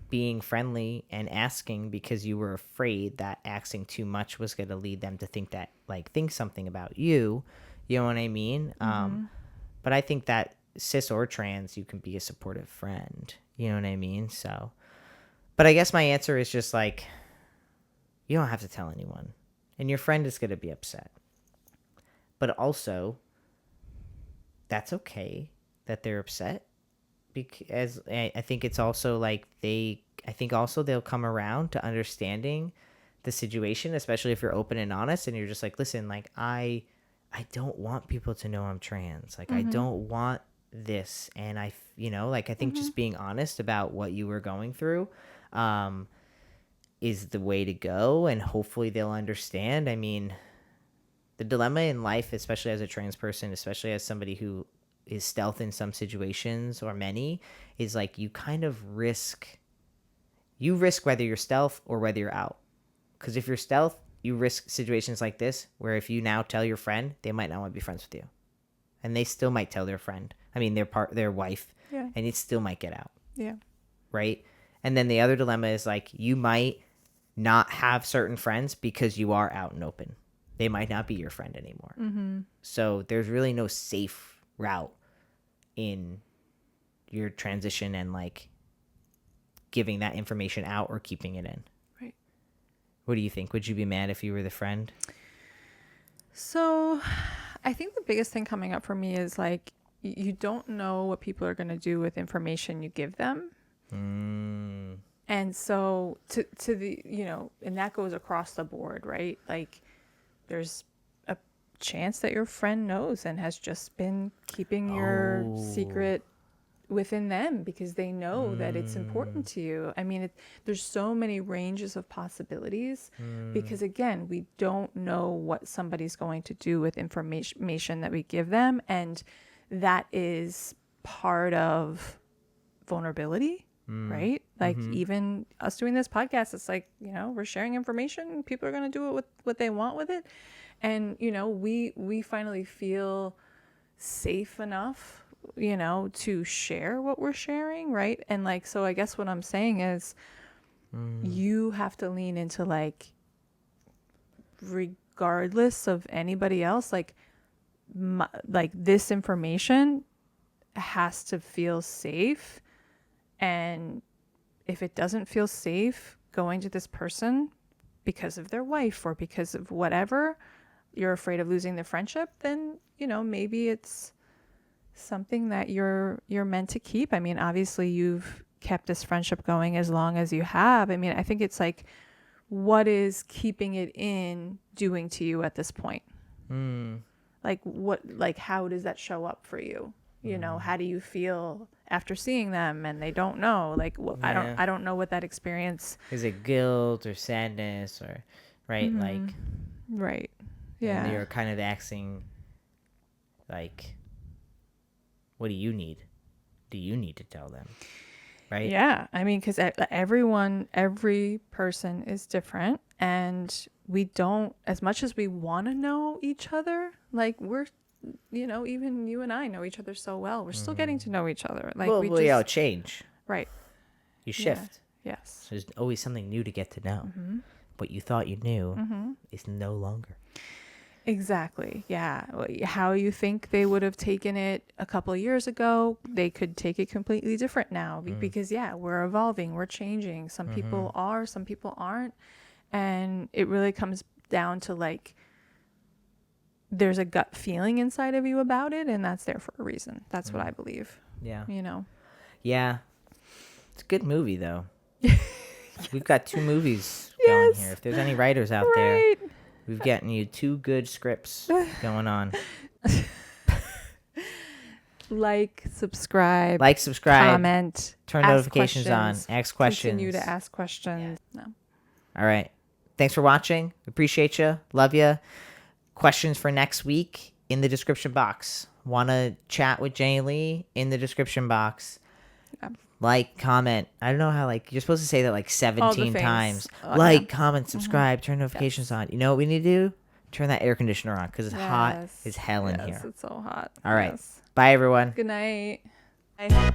being friendly and asking because you were afraid that asking too much was going to lead them to think that, like, think something about you. You know what I mean? But I think that cis or trans, you can be a supportive friend. You know what I mean? So, but I guess my answer is just like, you don't have to tell anyone. And your friend is going to be upset. But also, that's okay that they're upset. Because I think it's also like I think also they'll come around to understanding the situation, especially if you're open and honest and you're just like, listen, like, I don't want people to know I'm trans. Like, I don't want this. And I think just being honest about what you were going through is the way to go. And hopefully they'll understand. I mean, the dilemma in life, especially as a trans person, especially as somebody who is stealth in some situations or many, is like you kind of risk whether you're stealth or whether you're out. Because if you're stealth, you risk situations like this where if you now tell your friend, they might not want to be friends with you. And they still might tell their friend. I mean, their wife. Yeah. And it still might get out. Yeah. Right? And then the other dilemma is like you might not have certain friends because you are out and open. They might not be your friend anymore. So there's really no safe route in your transition and like giving that information out or keeping it in. Right. What do you think? Would you be mad if you were the friend? So I think the biggest thing coming up for me is like, you don't know what people are going to do with information you give them. And so to the, and that goes across the board, right? Like there's a chance that your friend knows and has just been keeping your secret within them because they know that it's important to you. I mean, there's so many ranges of possibilities because again, we don't know what somebody's going to do with information that we give them. And that is part of vulnerability, right? Like even us doing this podcast, it's like, we're sharing information. People are going to do it with what they want with it. And, we finally feel safe enough, to share what we're sharing, right? And like, so I guess what I'm saying is you have to lean into like, regardless of anybody else, like this information has to feel safe. And if it doesn't feel safe going to this person because of their wife or because of whatever, you're afraid of losing the friendship, then, maybe it's something that you're meant to keep. I mean, obviously you've kept this friendship going as long as you have. I mean, I think it's like, what is keeping it in doing to you at this point? Like how does that show up for you? How do you feel after seeing them and they don't know? Like, I don't know what that experience is. It guilt or sadness or right? Like, right. Yeah. And you're kind of asking, like, what do you need? Do you need to tell them? Right? Yeah. I mean, because every person is different, and we don't, as much as we want to know each other, like we're, even you and I know each other so well. We're still getting to know each other. Like we change. Right. You shift. Yeah. Yes. So there's always something new to get to know. What you thought you knew is no longer. Exactly. Yeah. How you think they would have taken it a couple of years ago, they could take it completely different now because we're evolving, we're changing. Some people are, some people aren't. And it really comes down to like, there's a gut feeling inside of you about it, and that's there for a reason. That's what I believe. Yeah. Yeah. It's a good movie though. We've got 2 movies going here. If there's any writers out there, we've gotten you 2 good scripts going on. Like, subscribe, comment, turn notifications on, ask questions. Continue to ask questions. Yeah. No. All right. Thanks for watching. Appreciate you. Love you. Questions for next week in the description box. want to chat with Jenilee, in the description box. Yeah. Like, comment. I don't know how, like, you're supposed to say that like 17 times. Oh, like, yeah. comment, subscribe, turn notifications on. You know what we need to do? Turn that air conditioner on because it's hot as hell in here. It's so hot. All right. Bye, everyone. Good night. Bye.